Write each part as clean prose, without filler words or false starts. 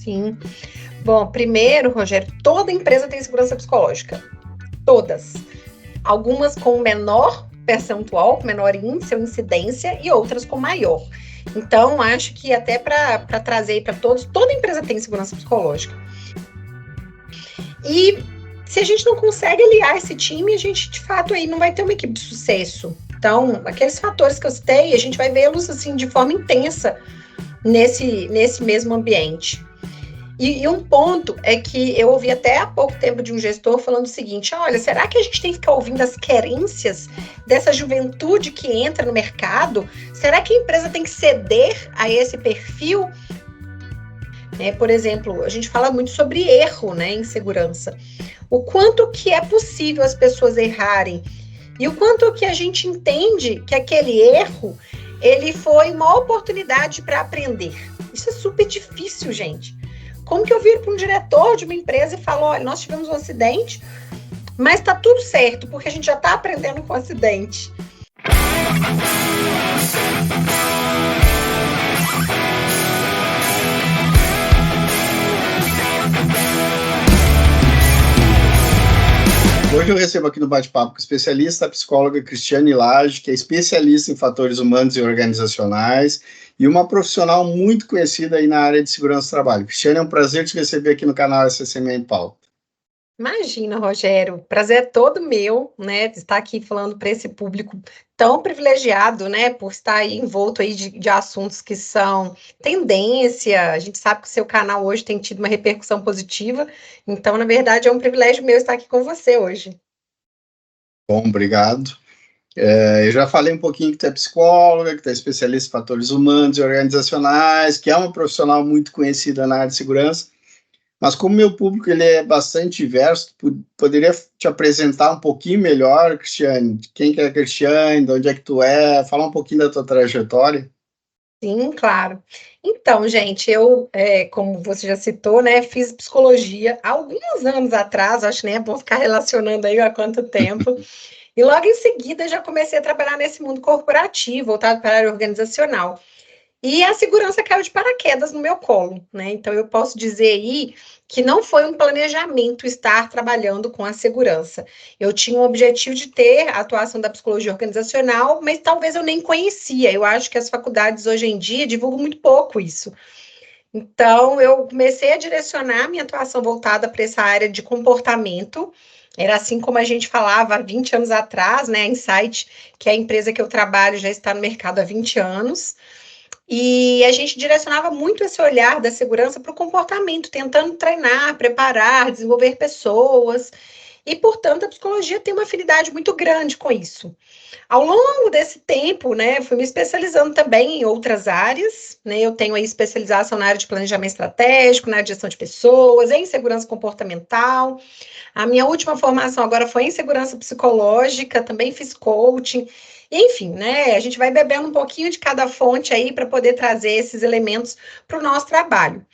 Sim. Bom, primeiro, Rogério, toda empresa tem segurança psicológica. Todas. Algumas com menor percentual, com menor índice ou incidência, e outras com maior. Então, acho que até para trazer para todos, toda empresa tem segurança psicológica. E se a gente não consegue aliar esse time, a gente, de fato, aí não vai ter uma equipe de sucesso. Então, aqueles fatores que eu citei, a gente vai vê-los assim de forma intensa nesse mesmo ambiente. E um ponto é que eu ouvi até há pouco tempo de um gestor falando o seguinte: olha, será que a gente tem que ficar ouvindo as querências dessa juventude que entra no mercado? Será que a empresa tem que ceder a esse perfil? Por exemplo, a gente fala muito sobre erro, né, em segurança. O quanto que é possível as pessoas errarem e o quanto que a gente entende que aquele erro ele foi uma oportunidade para aprender. Isso é super difícil, gente. Como que eu viro para um diretor de uma empresa e falo, olha, nós tivemos um acidente, mas está tudo certo, porque a gente já está aprendendo com o acidente. Hoje eu recebo aqui no bate-papo com a especialista, a psicóloga Cristiane Lage, que é especialista em fatores humanos e organizacionais e uma profissional muito conhecida aí na área de segurança do trabalho. Cristiane, é um prazer te receber aqui no canal SCCM em Pauta. Imagina, Rogério, prazer é todo meu, né, de estar aqui falando para esse público tão privilegiado, né, por estar aí envolto aí de assuntos que são tendência. A gente sabe que o seu canal hoje tem tido uma repercussão positiva, então, na verdade, é um privilégio meu estar aqui com você hoje. Bom, obrigado. Eu já falei um pouquinho que tu é psicóloga, que tu é especialista em fatores humanos e organizacionais, que é uma profissional muito conhecida na área de segurança. Mas como meu público ele é bastante diverso, poderia te apresentar um pouquinho melhor, Cristiane? Quem que é a Cristiane? De onde é que tu é? Falar um pouquinho da tua trajetória. Sim, claro. Então, gente, eu, como você já citou, né, fiz psicologia há alguns anos atrás, acho que nem é bom ficar relacionando aí há quanto tempo. E logo em seguida já comecei a trabalhar nesse mundo corporativo, voltado para a área organizacional. E a segurança caiu de paraquedas no meu colo, né? Então eu posso dizer aí que não foi um planejamento estar trabalhando com a segurança. Eu tinha o objetivo de ter a atuação da psicologia organizacional, mas talvez eu nem conhecia. Eu acho que as faculdades hoje em dia divulgam muito pouco isso. Então eu comecei a direcionar minha atuação voltada para essa área de comportamento. Era assim como a gente falava há 20 anos atrás, né? A Insight, que é a empresa que eu trabalho, já está no mercado há 20 anos. E a gente direcionava muito esse olhar da segurança para o comportamento, tentando treinar, preparar, desenvolver pessoas. E, portanto, a psicologia tem uma afinidade muito grande com isso. Ao longo desse tempo, né, fui me especializando também em outras áreas, né? Eu tenho aí especialização na área de planejamento estratégico, na área de gestão de pessoas, em segurança comportamental. A minha última formação agora foi em segurança psicológica, também fiz coaching. Enfim, né? A gente vai bebendo um pouquinho de cada fonte aí para poder trazer esses elementos para o nosso trabalho.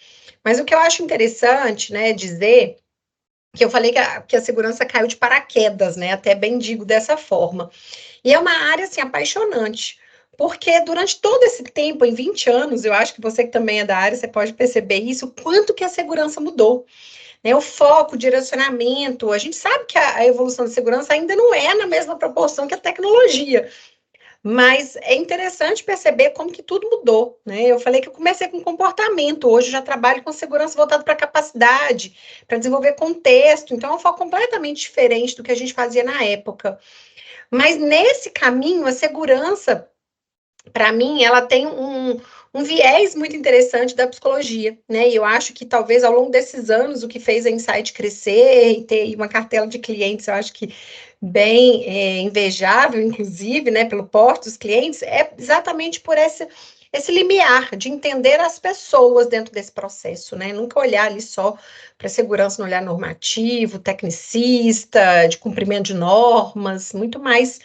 Mas o que eu acho interessante, né, dizer que eu falei que a segurança caiu de paraquedas, né? Até bem digo dessa forma. E é uma área assim apaixonante. Porque durante todo esse tempo, em 20 anos, eu acho que você que também é da área, você pode perceber isso, o quanto que a segurança mudou, né? O foco, o direcionamento, a gente sabe que a evolução da segurança ainda não é na mesma proporção que a tecnologia, mas é interessante perceber como que tudo mudou, né? Eu falei que eu comecei com comportamento, hoje eu já trabalho com segurança voltada para capacidade, para desenvolver contexto, então é um foco completamente diferente do que a gente fazia na época. Mas nesse caminho, a segurança, para mim, ela tem um viés muito interessante da psicologia, né? E eu acho que talvez ao longo desses anos o que fez a Insight crescer e ter uma cartela de clientes, eu acho que bem invejável, inclusive, né, pelo porte dos clientes, é exatamente por esse limiar de entender as pessoas dentro desse processo, né? Nunca olhar ali só para a segurança no olhar normativo, tecnicista, de cumprimento de normas, muito mais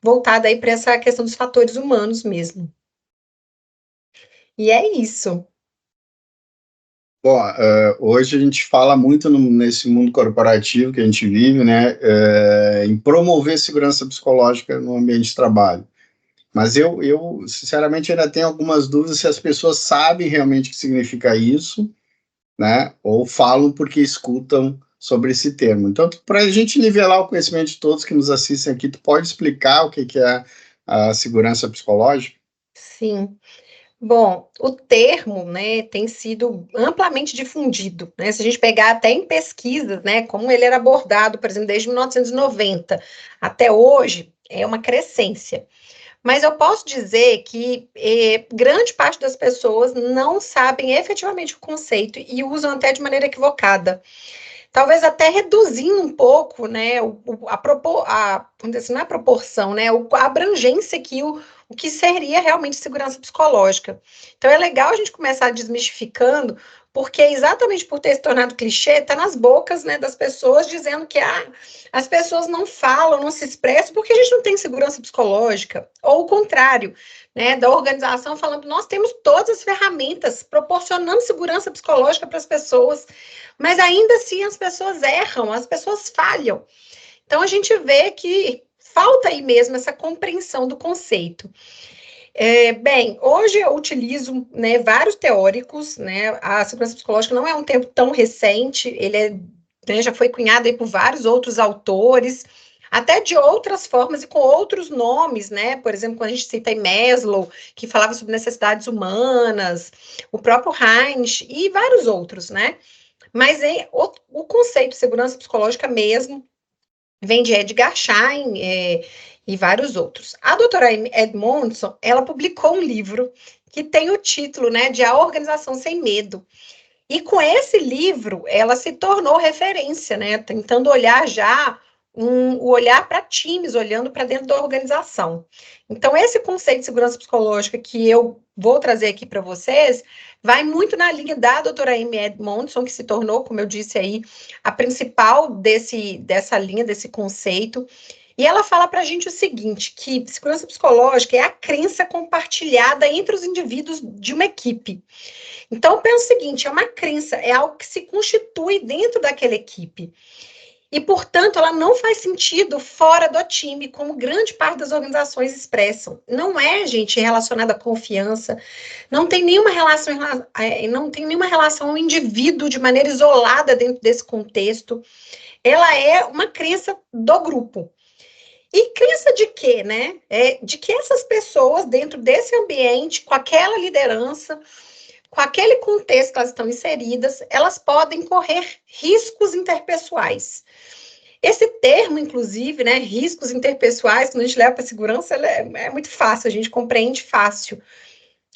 voltada aí para essa questão dos fatores humanos mesmo. E é isso. Bom, hoje a gente fala muito nesse mundo corporativo que a gente vive, né, em promover segurança psicológica no ambiente de trabalho. Mas eu, sinceramente, ainda tenho algumas dúvidas se as pessoas sabem realmente o que significa isso, né? Ou falam porque escutam sobre esse termo. Então, para a gente nivelar o conhecimento de todos que nos assistem aqui, tu pode explicar o que é a segurança psicológica? Sim. Bom, o termo, né, tem sido amplamente difundido, né? Se a gente pegar até em pesquisas, né, como ele era abordado, por exemplo, desde 1990 até hoje, é uma crescência. Mas eu posso dizer que grande parte das pessoas não sabem efetivamente o conceito e usam até de maneira equivocada. Talvez até reduzindo um pouco, né, vamos dizer assim, não é a proporção, né, a abrangência que o que seria realmente segurança psicológica. Então é legal a gente começar desmistificando, porque exatamente por ter se tornado clichê, está nas bocas, né, das pessoas dizendo que as pessoas não falam, não se expressam porque a gente não tem segurança psicológica, ou o contrário, né, da organização falando, nós temos todas as ferramentas proporcionando segurança psicológica para as pessoas, mas ainda assim as pessoas erram, as pessoas falham. Então a gente vê que falta aí mesmo essa compreensão do conceito. Bem, hoje eu utilizo, né, vários teóricos, né, a segurança psicológica não é um tempo tão recente, né, já foi cunhado aí por vários outros autores, até de outras formas e com outros nomes, né, por exemplo, quando a gente cita aí Maslow, que falava sobre necessidades humanas, o próprio Heinz e vários outros, né, mas o conceito de segurança psicológica mesmo vem de Edgar Schein e vários outros. A doutora Edmondson, ela publicou um livro que tem o título, né, de A Organização Sem Medo. E com esse livro, ela se tornou referência, né, tentando olhar já o olhar para times, olhando para dentro da organização. Então, esse conceito de segurança psicológica que eu vou trazer aqui para vocês, vai muito na linha da doutora Amy Edmondson, que se tornou, como eu disse aí, a principal dessa linha, desse conceito. E ela fala para a gente o seguinte, que segurança psicológica é a crença compartilhada entre os indivíduos de uma equipe. Então, pensa o seguinte, é uma crença, é algo que se constitui dentro daquela equipe. E, portanto, ela não faz sentido fora do time, como grande parte das organizações expressam. Não é, gente, relacionada à confiança, não tem nenhuma relação ao indivíduo de maneira isolada dentro desse contexto. Ela é uma crença do grupo. E crença de quê, né? De que essas pessoas, dentro desse ambiente, com aquela liderança, com aquele contexto que elas estão inseridas, elas podem correr riscos interpessoais. Esse termo, inclusive, né, riscos interpessoais, quando a gente leva para a segurança, é muito fácil, a gente compreende fácil.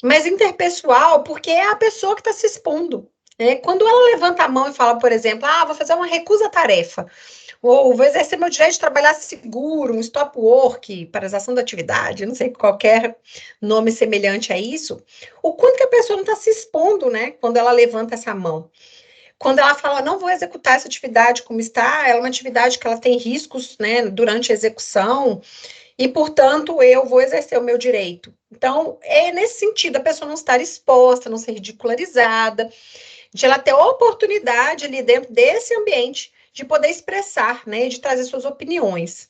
Mas interpessoal, porque é a pessoa que está se expondo. Né? Quando ela levanta a mão e fala, por exemplo, vou fazer uma recusa-tarefa, ou vou exercer meu direito de trabalhar seguro, um stop work, paralisação da atividade, não sei, qualquer nome semelhante a isso, o quanto que a pessoa não está se expondo, né, quando ela levanta essa mão. Quando ela fala, não vou executar essa atividade como está, ela é uma atividade que ela tem riscos, né, durante a execução, e, portanto, eu vou exercer o meu direito. Então, é nesse sentido, a pessoa não estar exposta, não ser ridicularizada, de ela ter a oportunidade ali dentro desse ambiente de poder expressar, né, de trazer suas opiniões.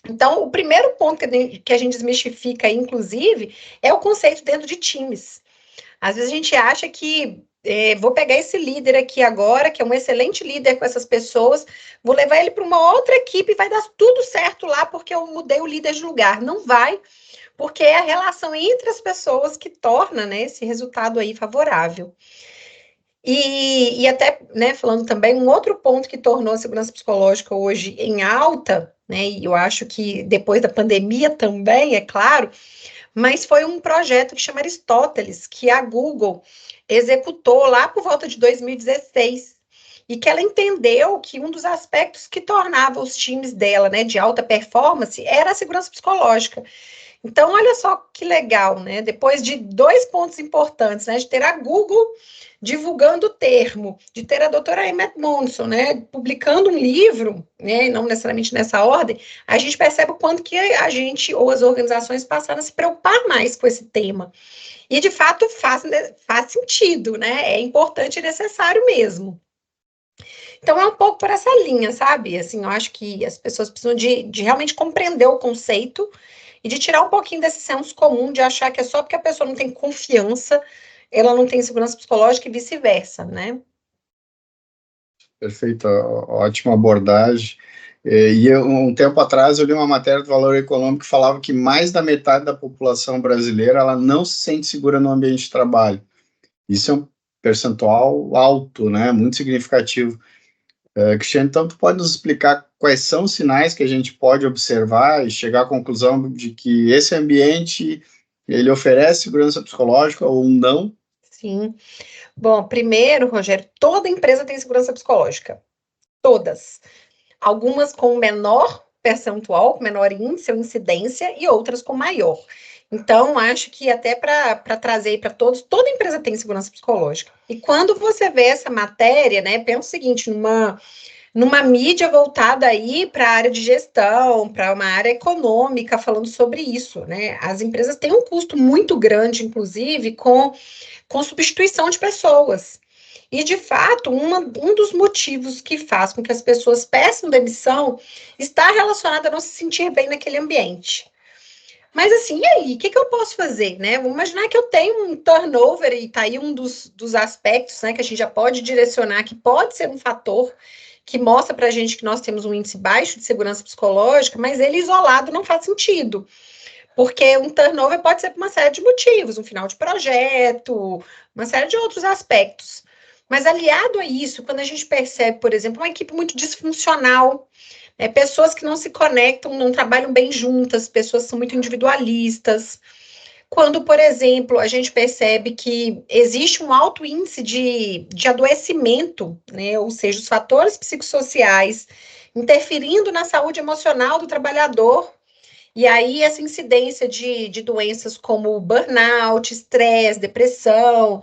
Então, o primeiro ponto que a gente desmistifica, inclusive, é o conceito dentro de times. Às vezes a gente acha que vou pegar esse líder aqui agora, que é um excelente líder com essas pessoas, vou levar ele para uma outra equipe e vai dar tudo certo lá porque eu mudei o líder de lugar. Não vai, porque é a relação entre as pessoas que torna, né, esse resultado aí favorável. E até, né, falando também, um outro ponto que tornou a segurança psicológica hoje em alta, né, e eu acho que depois da pandemia também, é claro, mas foi um projeto que chama Aristóteles, que a Google executou lá por volta de 2016, e que ela entendeu que um dos aspectos que tornava os times dela, né, de alta performance, era a segurança psicológica. Então, olha só que legal, né? Depois de dois pontos importantes, né? De ter a Google divulgando o termo, de ter a doutora Emmett Monson, né? Publicando um livro, né? Não necessariamente nessa ordem, a gente percebe o quanto que a gente ou as organizações passaram a se preocupar mais com esse tema. E, de fato, faz sentido, né? É importante e necessário mesmo. Então, é um pouco por essa linha, sabe? Assim, eu acho que as pessoas precisam de realmente compreender o conceito e de tirar um pouquinho desse senso comum de achar que é só porque a pessoa não tem confiança, ela não tem segurança psicológica e vice-versa, né? Perfeito, ótima abordagem. Um tempo atrás eu li uma matéria do Valor Econômico que falava que mais da metade da população brasileira ela não se sente segura no ambiente de trabalho. Isso é um percentual alto, né? Muito significativo. Cristiano, então tu pode nos explicar quais são os sinais que a gente pode observar e chegar à conclusão de que esse ambiente ele oferece segurança psicológica ou não? Sim. Bom, primeiro, Rogério, toda empresa tem segurança psicológica. Todas. Algumas com menor percentual, com menor índice ou incidência, e outras com maior. Então, acho que até para trazer para todos, toda empresa tem segurança psicológica. E quando você vê essa matéria, né, pensa o seguinte, numa mídia voltada aí para a área de gestão, para uma área econômica, falando sobre isso, né? As empresas têm um custo muito grande, inclusive, com substituição de pessoas. E, de fato, um dos motivos que faz com que as pessoas peçam demissão está relacionado a não se sentir bem naquele ambiente. Mas, assim, e aí? O que eu posso fazer, né? Vamos imaginar que eu tenho um turnover, e tá aí um dos aspectos, né, que a gente já pode direcionar, que pode ser um fator que mostra para a gente que nós temos um índice baixo de segurança psicológica, mas ele isolado não faz sentido. Porque um turnover pode ser por uma série de motivos, um final de projeto, uma série de outros aspectos. Mas aliado a isso, quando a gente percebe, por exemplo, uma equipe muito disfuncional, pessoas que não se conectam, não trabalham bem juntas, pessoas que são muito individualistas. Quando, por exemplo, a gente percebe que existe um alto índice de adoecimento, né? Ou seja, os fatores psicossociais interferindo na saúde emocional do trabalhador, e aí, essa incidência de doenças como burnout, estresse, depressão,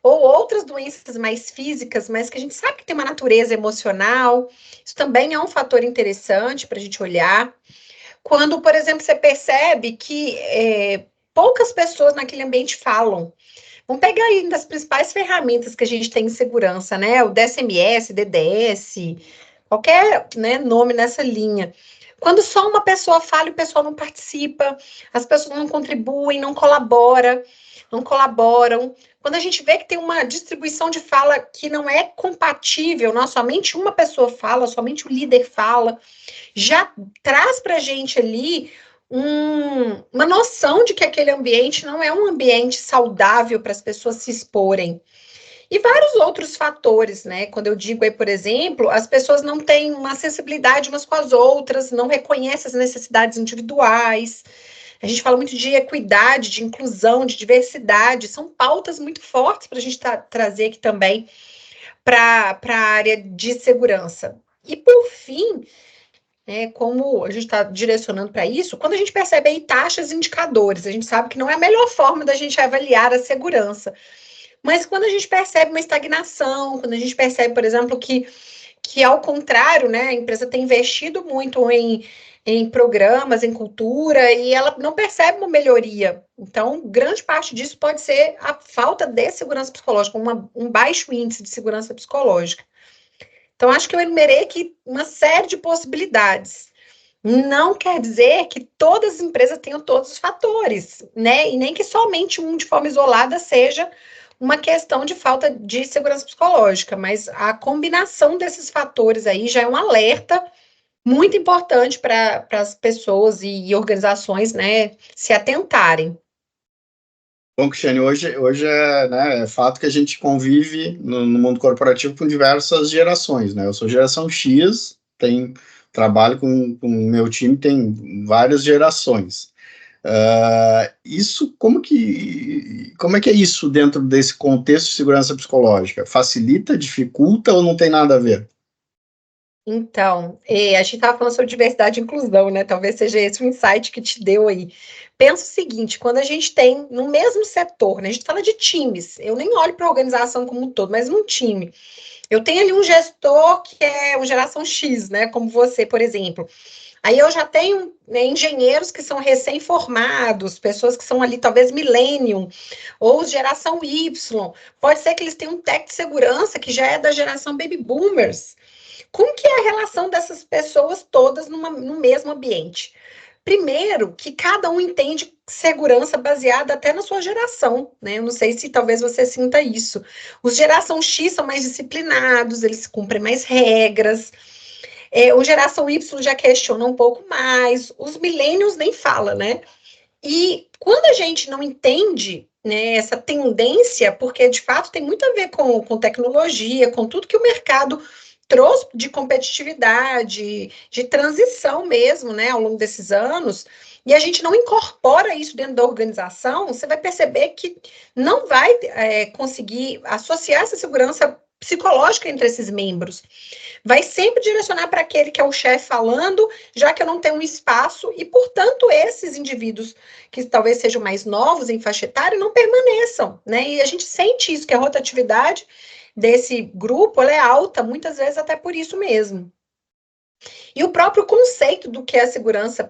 ou outras doenças mais físicas, mas que a gente sabe que tem uma natureza emocional, isso também é um fator interessante para a gente olhar. Quando, por exemplo, você percebe que poucas pessoas naquele ambiente falam. Vamos pegar aí das principais ferramentas que a gente tem em segurança, né? O DSMS, DDS, qualquer, né, nome nessa linha. Quando só uma pessoa fala e o pessoal não participa, as pessoas não contribuem, não colaboram. Quando a gente vê que tem uma distribuição de fala que não é compatível, não, somente uma pessoa fala, somente o líder fala, já traz para a gente ali uma noção de que aquele ambiente não é um ambiente saudável para as pessoas se exporem. E vários outros fatores, né? Quando eu digo aí, por exemplo, as pessoas não têm uma sensibilidade umas com as outras, não reconhecem as necessidades individuais. A gente fala muito de equidade, de inclusão, de diversidade, são pautas muito fortes para a gente trazer aqui também para a área de segurança. E por fim, como a gente está direcionando para isso, quando a gente percebe aí taxas e indicadores, a gente sabe que não é a melhor forma da gente avaliar a segurança. Mas quando a gente percebe uma estagnação, quando a gente percebe, por exemplo, que ao contrário, né, a empresa tem investido muito em programas, em cultura, e ela não percebe uma melhoria. Então, grande parte disso pode ser a falta de segurança psicológica, um baixo índice de segurança psicológica. Então, acho que eu enumerei aqui uma série de possibilidades. Não quer dizer que todas as empresas tenham todos os fatores, né? E nem que somente um de forma isolada seja uma questão de falta de segurança psicológica, mas a combinação desses fatores aí já é um alerta muito importante para as pessoas e organizações, né, se atentarem. Bom, Cristiane, hoje é fato que a gente convive no mundo corporativo com diversas gerações, né? Eu sou geração X, trabalho com o meu time, tem várias gerações. Isso, como é que é isso dentro desse contexto de segurança psicológica? Facilita, dificulta ou não tem nada a ver? Então, a gente estava falando sobre diversidade e inclusão, né? Talvez seja esse o insight que te deu aí. Pensa o seguinte, quando a gente tem no mesmo setor, né? A gente fala de times, eu nem olho para a organização como um todo, mas num time. Eu tenho ali um gestor que é uma geração X, né? Como você, por exemplo. Aí eu já tenho, né, engenheiros que são recém-formados, pessoas que são ali talvez millennium, ou geração Y. Pode ser que eles tenham um técnico de segurança que já é da geração baby boomers. Como que é a relação dessas pessoas todas no mesmo ambiente? Primeiro, que cada um entende segurança baseada até na sua geração, né? Eu não sei se talvez você sinta isso. Os geração X são mais disciplinados, eles cumprem mais regras. O geração Y já questiona um pouco mais. Os millennials nem fala, né? E quando a gente não entende, né, essa tendência, porque de fato tem muito a ver com tecnologia, com tudo que o mercado trouxe de competitividade, de transição mesmo, né, ao longo desses anos, e a gente não incorpora isso dentro da organização, você vai perceber que não vai conseguir associar essa segurança psicológica entre esses membros. Vai sempre direcionar para aquele que é o chefe falando, já que eu não tenho um espaço, e, portanto, esses indivíduos que talvez sejam mais novos em faixa etária não permaneçam, né? E a gente sente isso, que a rotatividade desse grupo ela é alta, muitas vezes até por isso mesmo. E o próprio conceito do que é a segurança,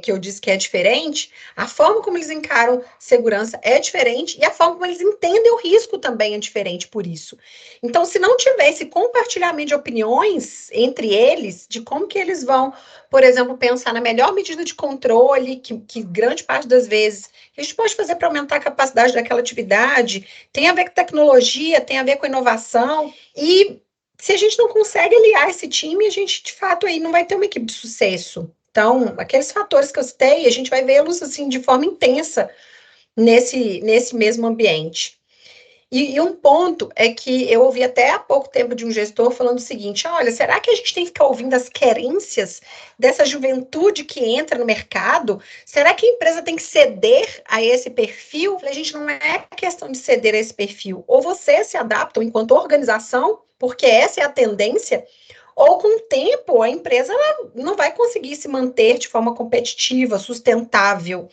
que eu disse que é diferente, a forma como eles encaram segurança é diferente e a forma como eles entendem o risco também é diferente por isso. Então, se não tiver esse compartilhamento de opiniões entre eles, de como que eles vão, por exemplo, pensar na melhor medida de controle, que grande parte das vezes a gente pode fazer para aumentar a capacidade daquela atividade, tem a ver com tecnologia, tem a ver com inovação, e se a gente não consegue aliar esse time, a gente, de fato, aí não vai ter uma equipe de sucesso. Então, aqueles fatores que eu citei, a gente vai vê-los, assim, de forma intensa nesse mesmo ambiente. E um ponto é que eu ouvi até há pouco tempo de um gestor falando o seguinte: olha, será que a gente tem que ficar ouvindo as querências dessa juventude que entra no mercado? Será que a empresa tem que ceder a esse perfil? Eu falei, a gente, não é questão de ceder a esse perfil. Ou vocês se adaptam enquanto organização, porque essa é a tendência, ou com o tempo a empresa não vai conseguir se manter de forma competitiva, sustentável.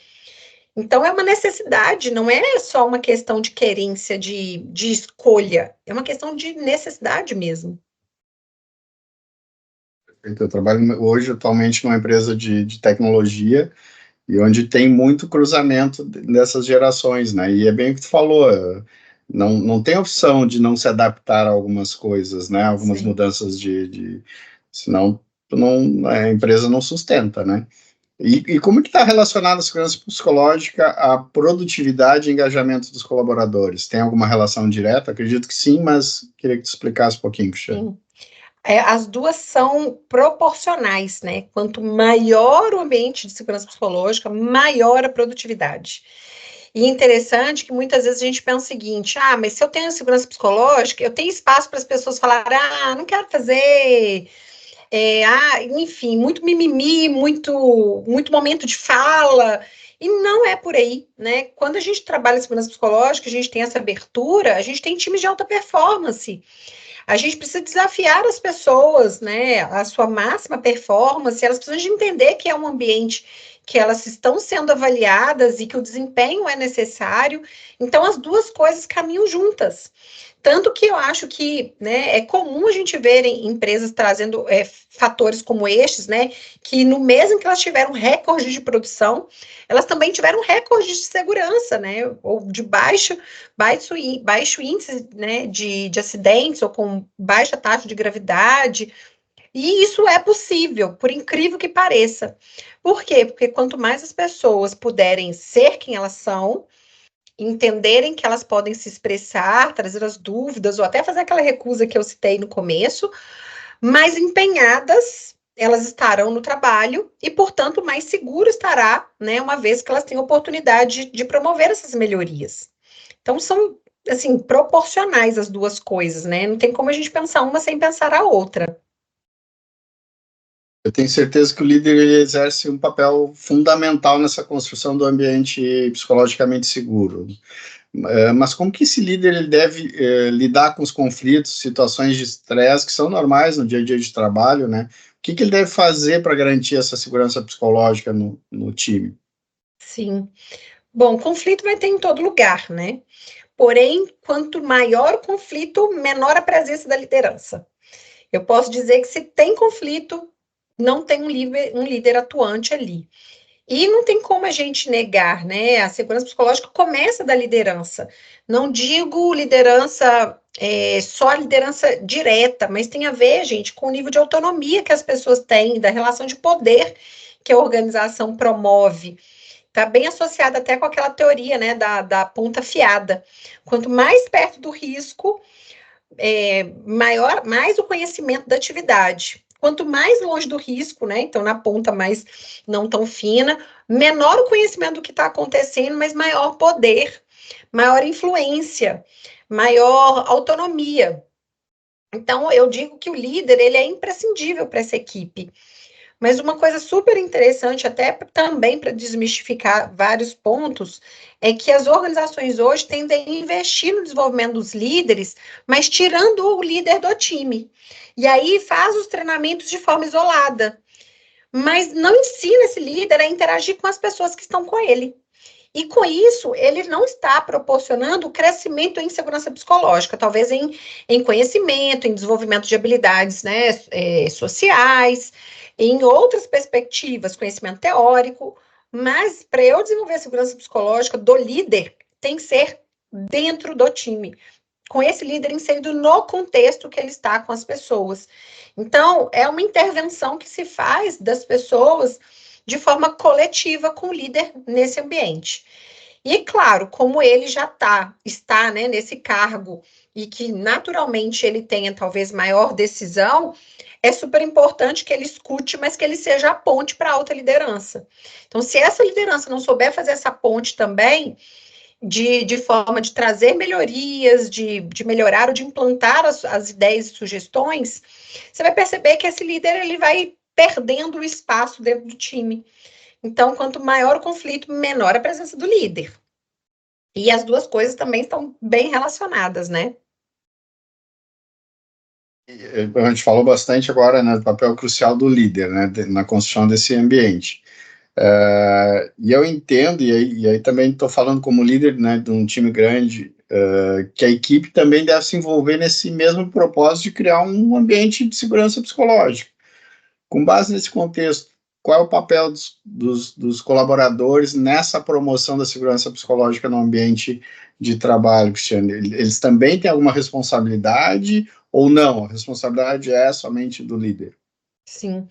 Então, é uma necessidade, não é só uma questão de querência, de escolha, é uma questão de necessidade mesmo. Eu trabalho hoje, atualmente, numa empresa de tecnologia, e onde tem muito cruzamento dessas gerações, né? E é bem o que tu falou, não tem opção de não se adaptar a algumas coisas, né? Algumas Sim. mudanças senão a empresa não sustenta, né? E como que está relacionada a segurança psicológica à produtividade e engajamento dos colaboradores? Tem alguma relação direta? Acredito que sim, mas queria que tu explicasse um pouquinho, Cristiano. Sim. As duas são proporcionais, né? Quanto maior o ambiente de segurança psicológica, maior a produtividade. E interessante que muitas vezes a gente pensa o seguinte: mas se eu tenho segurança psicológica, eu tenho espaço para as pessoas falarem, não quero fazer, enfim, muito mimimi, muito momento de fala. E não é por aí, né? Quando a gente trabalha em segurança psicológica, a gente tem essa abertura, a gente tem times de alta performance. A gente precisa desafiar as pessoas, né, a sua máxima performance, elas precisam de entender que é um ambiente que elas estão sendo avaliadas e que o desempenho é necessário. Então, as duas coisas caminham juntas. Tanto que eu acho que, né, é comum a gente ver em empresas trazendo fatores como estes, né, que no mês em que elas tiveram recorde de produção, elas também tiveram recorde de segurança, né, ou de baixo índice, né, de acidentes, ou com baixa taxa de gravidade. E isso é possível, por incrível que pareça. Por quê? Porque quanto mais as pessoas puderem ser quem elas são, entenderem que elas podem se expressar, trazer as dúvidas, ou até fazer aquela recusa que eu citei no começo, mais empenhadas elas estarão no trabalho e, portanto, mais seguro estará, né, uma vez que elas têm oportunidade de promover essas melhorias. Então, são, assim, proporcionais as duas coisas, né? Não tem como a gente pensar uma sem pensar a outra. Eu tenho certeza que o líder ele exerce um papel fundamental nessa construção do ambiente psicologicamente seguro. Mas como que esse líder ele deve lidar com os conflitos, situações de estresse que são normais no dia a dia de trabalho, né? O que ele deve fazer para garantir essa segurança psicológica no time? Sim. Bom, conflito vai ter em todo lugar, né? Porém, quanto maior o conflito, menor a presença da liderança. Eu posso dizer que se tem conflito, não tem um líder atuante ali. E não tem como a gente negar, né? A segurança psicológica começa da liderança. Não digo liderança, só liderança direta, mas tem a ver, gente, com o nível de autonomia que as pessoas têm, da relação de poder que a organização promove. está bem associada até com aquela teoria, né, da ponta fiada. Quanto mais perto do risco, mais o conhecimento da atividade. Quanto mais longe do risco, né, então na ponta mais não tão fina, menor o conhecimento do que está acontecendo, mas maior poder, maior influência, maior autonomia. Então, eu digo que o líder, ele é imprescindível para essa equipe. Mas uma coisa super interessante, até também para desmistificar vários pontos, é que as organizações hoje tendem a investir no desenvolvimento dos líderes, mas tirando o líder do time. E aí faz os treinamentos de forma isolada, mas não ensina esse líder a interagir com as pessoas que estão com ele. E com isso, ele não está proporcionando crescimento em segurança psicológica, talvez em conhecimento, em desenvolvimento de habilidades, né, sociais, em outras perspectivas, conhecimento teórico, mas para eu desenvolver a segurança psicológica do líder, tem que ser dentro do time, com esse líder inserido no contexto que ele está com as pessoas. Então, é uma intervenção que se faz das pessoas de forma coletiva com o líder nesse ambiente. E, claro, como ele já está né, nesse cargo e que naturalmente ele tenha talvez maior decisão, é super importante que ele escute, mas que ele seja a ponte para a alta liderança. Então, se essa liderança não souber fazer essa ponte também, de forma de trazer melhorias, de melhorar ou de implantar as ideias e sugestões, você vai perceber que esse líder ele vai perdendo o espaço dentro do time. Então, quanto maior o conflito, menor a presença do líder. E as duas coisas também estão bem relacionadas, né? A gente falou bastante agora, né, do papel crucial do líder, né, na construção desse ambiente. E eu entendo, e aí também estou falando como líder, né, de um time grande, que a equipe também deve se envolver nesse mesmo propósito de criar um ambiente de segurança psicológica. Com base nesse contexto, qual é o papel dos colaboradores nessa promoção da segurança psicológica no ambiente de trabalho, Cristiano? Eles também têm alguma responsabilidade ou não? A responsabilidade é somente do líder? Sim.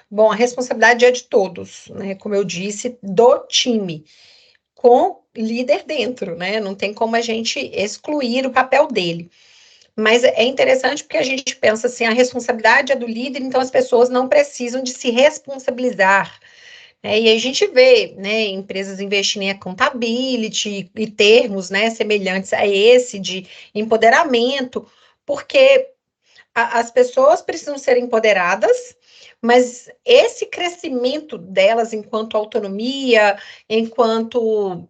Bom, a responsabilidade é de todos, né? Como eu disse, do time, com líder dentro, né? Não tem como a gente excluir o papel dele. Mas é interessante porque a gente pensa assim, a responsabilidade é do líder, então as pessoas não precisam de se responsabilizar. E aí a gente vê, né, empresas investindo em accountability e termos, né, semelhantes a esse de empoderamento, porque as pessoas precisam ser empoderadas, mas esse crescimento delas enquanto autonomia, enquanto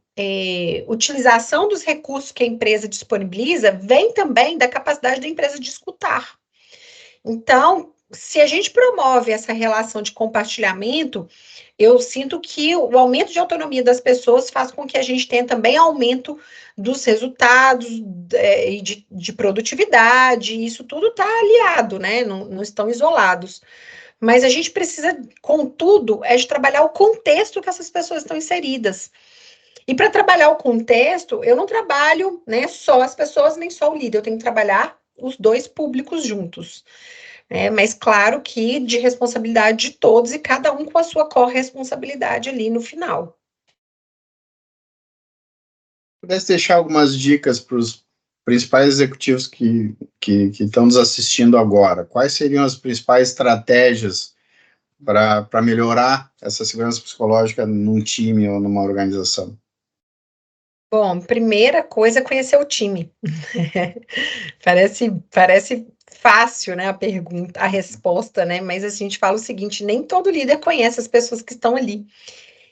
utilização dos recursos que a empresa disponibiliza, vem também da capacidade da empresa de escutar. Então, se a gente promove essa relação de compartilhamento, eu sinto que o aumento de autonomia das pessoas faz com que a gente tenha também aumento dos resultados e de produtividade, isso tudo está aliado, né? Não estão isolados. Mas a gente precisa, contudo, de trabalhar o contexto que essas pessoas estão inseridas. E para trabalhar o contexto, eu não trabalho, né, só as pessoas, nem só o líder, eu tenho que trabalhar os dois públicos juntos. Mas claro que de responsabilidade de todos e cada um com a sua corresponsabilidade ali no final. Pudesse deixar algumas dicas para os principais executivos que estão nos assistindo agora, quais seriam as principais estratégias para melhorar essa segurança psicológica num time ou numa organização? Bom, primeira coisa é conhecer o time. Parece fácil, né, a pergunta, a resposta, né? Mas a gente fala o seguinte: nem todo líder conhece as pessoas que estão ali.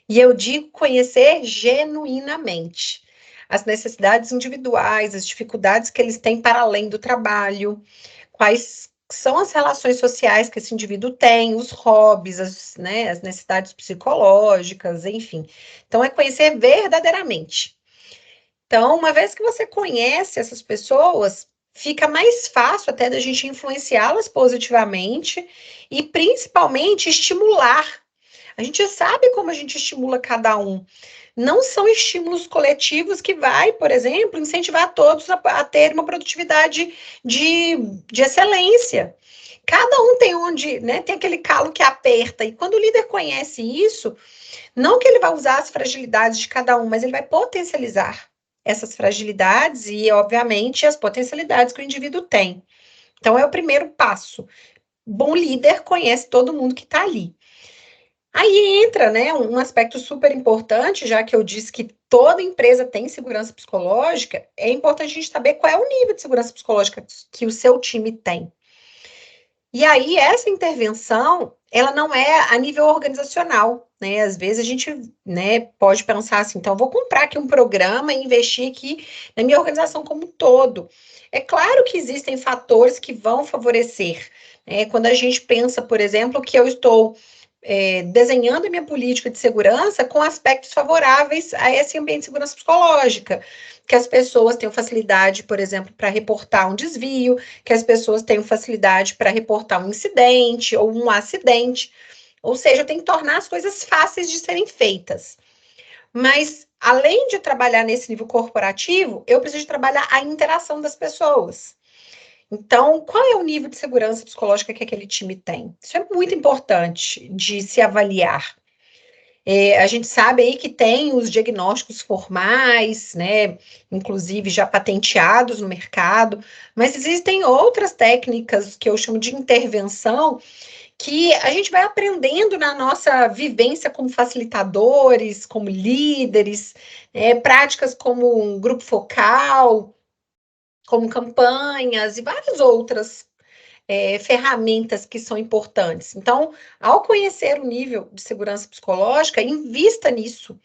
E eu digo conhecer genuinamente as necessidades individuais, as dificuldades que eles têm para além do trabalho, quais são as relações sociais que esse indivíduo tem, os hobbies, né, as necessidades psicológicas, enfim. Então, é conhecer verdadeiramente. Então, uma vez que você conhece essas pessoas, fica mais fácil até da gente influenciá-las positivamente e principalmente estimular. A gente sabe como a gente estimula cada um. não são estímulos coletivos que vai, por exemplo, incentivar todos a ter uma produtividade de excelência. Cada um tem onde, né, tem aquele calo que aperta, e quando o líder conhece isso, não que ele vai usar as fragilidades de cada um, mas ele vai potencializar essas fragilidades e, obviamente, as potencialidades que o indivíduo tem. Então, é o primeiro passo. Bom líder conhece todo mundo que está ali. Aí entra, né, um aspecto super importante, já que eu disse que toda empresa tem segurança psicológica, é importante a gente saber qual é o nível de segurança psicológica que o seu time tem. E aí, essa intervenção, ela não é a nível organizacional, né? Às vezes a gente, né, pode pensar assim, então eu vou comprar aqui um programa e investir aqui na minha organização como um todo. É claro que existem fatores que vão favorecer, né? Quando a gente pensa, por exemplo, que eu estou desenhando a minha política de segurança com aspectos favoráveis a esse ambiente de segurança psicológica, que as pessoas tenham facilidade, por exemplo, para reportar um desvio, que as pessoas tenham facilidade para reportar um incidente ou um acidente, ou seja, eu tenho que tornar as coisas fáceis de serem feitas. Mas, além de trabalhar nesse nível corporativo, eu preciso trabalhar a interação das pessoas. Então, qual é o nível de segurança psicológica que aquele time tem? Isso é muito importante de se avaliar. A gente sabe aí que tem os diagnósticos formais, né, inclusive já patenteados no mercado, mas existem outras técnicas que eu chamo de intervenção, que a gente vai aprendendo na nossa vivência como facilitadores, como líderes, práticas como um grupo focal, como campanhas e várias outras ferramentas que são importantes. Então, ao conhecer o nível de segurança psicológica, invista nisso.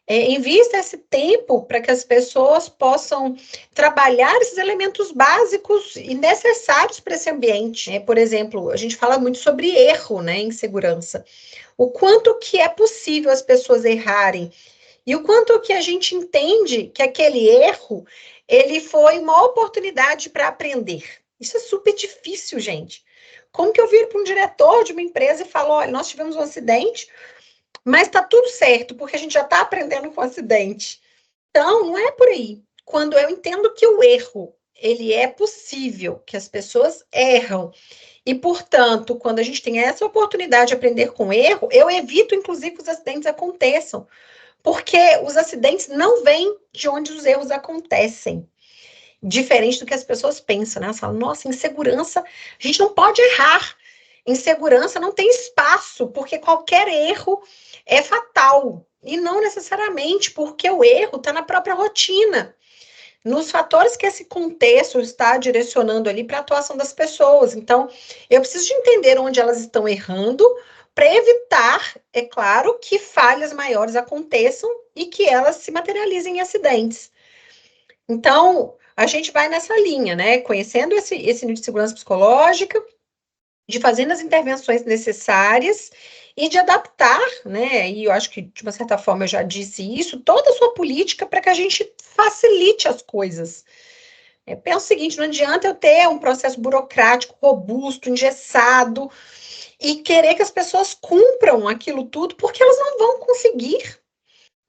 Invista esse tempo para que as pessoas possam trabalhar esses elementos básicos e necessários para esse ambiente. Por exemplo, a gente fala muito sobre erro, né, em segurança. O quanto que é possível as pessoas errarem e o quanto que a gente entende que aquele erro ele foi uma oportunidade para aprender. Isso é super difícil, gente. Como que eu viro para um diretor de uma empresa e falo, olha, nós tivemos um acidente, mas está tudo certo, porque a gente já está aprendendo com o acidente. Então, não é por aí. Quando eu entendo que o erro, ele é possível, que as pessoas erram, e, portanto, quando a gente tem essa oportunidade de aprender com erro, eu evito, inclusive, que os acidentes aconteçam. Porque os acidentes não vêm de onde os erros acontecem. Diferente do que as pessoas pensam, né? Elas falam, nossa, em segurança, a gente não pode errar. Em segurança não tem espaço, porque qualquer erro é fatal. E não necessariamente, porque o erro está na própria rotina, nos fatores que esse contexto está direcionando ali para a atuação das pessoas. Então, eu preciso de entender onde elas estão errando, para evitar, é claro, que falhas maiores aconteçam e que elas se materializem em acidentes. Então, a gente vai nessa linha, né? Conhecendo esse nível de segurança psicológica, de fazendo as intervenções necessárias e de adaptar, né? E eu acho que, de uma certa forma, eu já disse isso, toda a sua política para que a gente facilite as coisas. Pensa o seguinte, não adianta eu ter um processo burocrático, robusto, engessado, e querer que as pessoas cumpram aquilo tudo, porque elas não vão conseguir.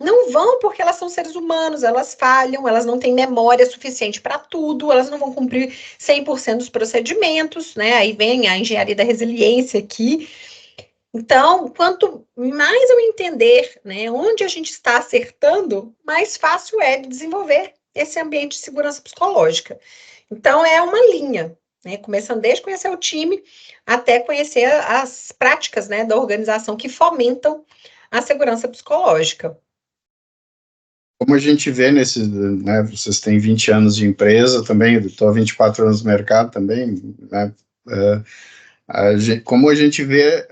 Não vão porque elas são seres humanos, elas falham, elas não têm memória suficiente para tudo, elas não vão cumprir 100% dos procedimentos, né? Aí vem a engenharia da resiliência aqui. Então, quanto mais eu entender, né, onde a gente está acertando, mais fácil é de desenvolver esse ambiente de segurança psicológica. Então, é uma linha, né, começando desde conhecer o time até conhecer as práticas, né, da organização que fomentam a segurança psicológica. Como a gente vê nesses, né, vocês têm 20 anos de empresa também, eu estou há 24 anos no mercado também, né, como a gente vê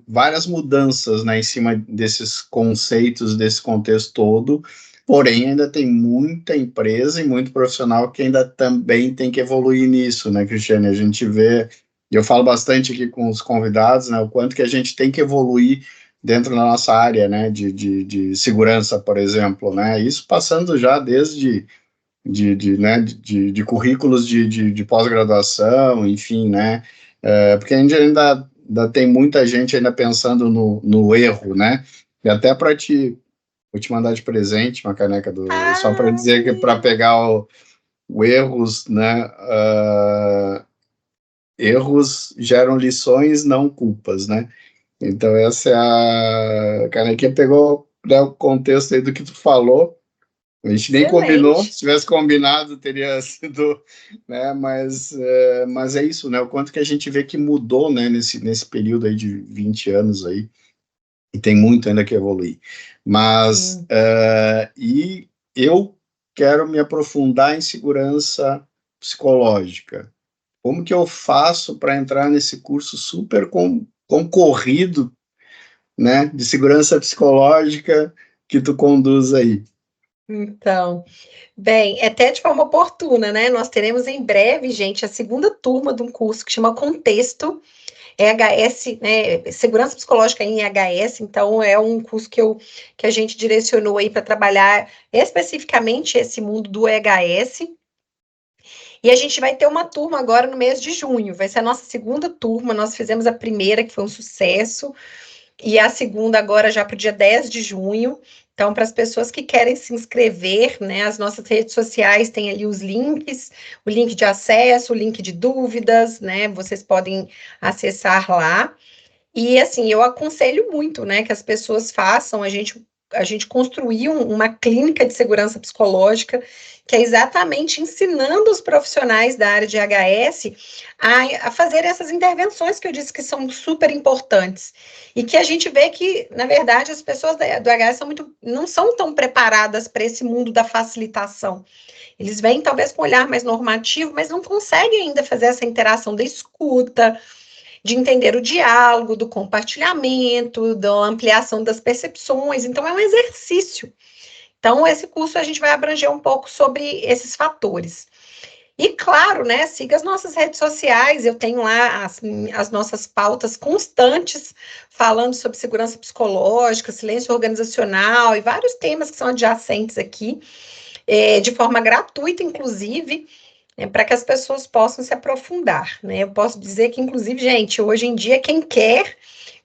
várias mudanças, né, em cima desses conceitos, desse contexto todo, porém ainda tem muita empresa e muito profissional que ainda também tem que evoluir nisso, né, Cristiane? A gente vê, e eu falo bastante aqui com os convidados, né, o quanto que a gente tem que evoluir dentro da nossa área, né, de segurança, por exemplo, né, isso passando já desde né, de currículos de pós-graduação, enfim, né, porque a gente ainda tem muita gente ainda pensando no erro, né, e até para te Vou te mandar de presente uma caneca só para Ah, dizer que para pegar o erros, né? Erros geram lições, não culpas, né? Então essa é a canequinha pegou, né, o contexto aí do que tu falou. A gente nem combinou, excelente. se tivesse combinado teria sido, né? Mas é isso, né? O quanto que a gente vê que mudou, né? Nesse período aí de 20 anos aí, e tem muito ainda que evoluir. Mas Sim. e eu quero me aprofundar em segurança psicológica. Como que eu faço para entrar nesse curso super concorrido, né, de segurança psicológica que tu conduz aí? Então, bem, é até de forma oportuna, né? Nós teremos em breve, gente, a segunda turma de um curso que chama Contexto, EHS, né? Segurança Psicológica em EHS. Então, é um curso que a gente direcionou aí para trabalhar especificamente esse mundo do EHS. E a gente vai ter uma turma agora no mês de junho, vai ser a nossa segunda turma. Nós fizemos a primeira, que foi um sucesso, e a segunda agora já para o dia 10 de junho. Então, para as pessoas que querem se inscrever, né, as nossas redes sociais têm ali os links, o link de acesso, o link de dúvidas, né? Vocês podem acessar lá. E assim, eu aconselho muito, né, que as pessoas façam. A gente construiu uma clínica de segurança psicológica que é exatamente ensinando os profissionais da área de HS a fazer essas intervenções que eu disse que são super importantes. E que a gente vê que, na verdade, as pessoas do HS não são tão preparadas para esse mundo da facilitação. Eles vêm talvez com um olhar mais normativo, mas não conseguem ainda fazer essa interação da escuta, de entender o diálogo, do compartilhamento, da ampliação das percepções. Então, é um exercício. Então, esse curso a gente vai abranger um pouco sobre esses fatores. E, claro, né, siga as nossas redes sociais. Eu tenho lá as nossas pautas constantes falando sobre segurança psicológica, silêncio organizacional e vários temas que são adjacentes aqui, de forma gratuita, inclusive, para que as pessoas possam se aprofundar, né? Eu posso dizer que, inclusive, gente, hoje em dia, quem quer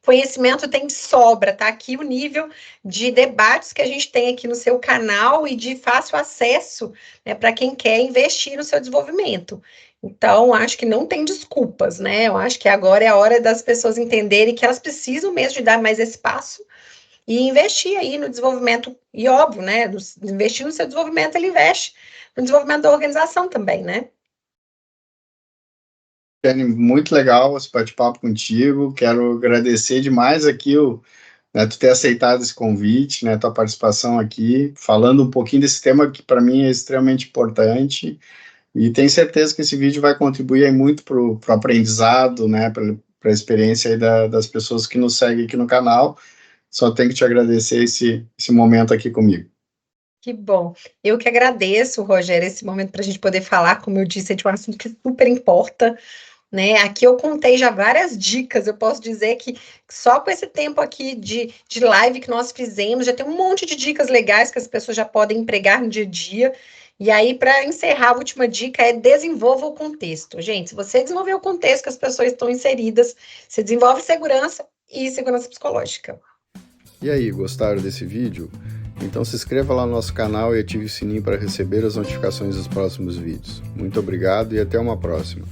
conhecimento tem de sobra, tá? Aqui o nível de debates que a gente tem aqui no seu canal e de fácil acesso, né, para quem quer investir no seu desenvolvimento. Então, acho que não tem desculpas, né? Eu acho que agora é a hora das pessoas entenderem que elas precisam mesmo de dar mais espaço e investir aí no desenvolvimento. E óbvio, né? Investir no seu desenvolvimento, ele investe no desenvolvimento da organização também, né? Jenny, muito legal esse bate-papo contigo. Quero agradecer demais aqui né, tu ter aceitado esse convite, né, tua participação aqui, falando um pouquinho desse tema que para mim é extremamente importante. E tenho certeza que esse vídeo vai contribuir aí muito para o aprendizado, né, para a experiência aí das pessoas que nos seguem aqui no canal. Só tenho que te agradecer esse momento aqui comigo. Que bom. Eu que agradeço, Rogério, esse momento para a gente poder falar, como eu disse, é de um assunto que super importa, né? Aqui eu contei já várias dicas. Eu posso dizer que só com esse tempo aqui de live que nós fizemos, já tem um monte de dicas legais que as pessoas já podem empregar no dia a dia. E aí, para encerrar, a última dica é desenvolva o contexto. Gente, se você desenvolver o contexto que as pessoas estão inseridas, você desenvolve segurança e segurança psicológica. E aí, gostaram desse vídeo? Então se inscreva lá no nosso canal e ative o sininho para receber as notificações dos próximos vídeos. Muito obrigado e até uma próxima.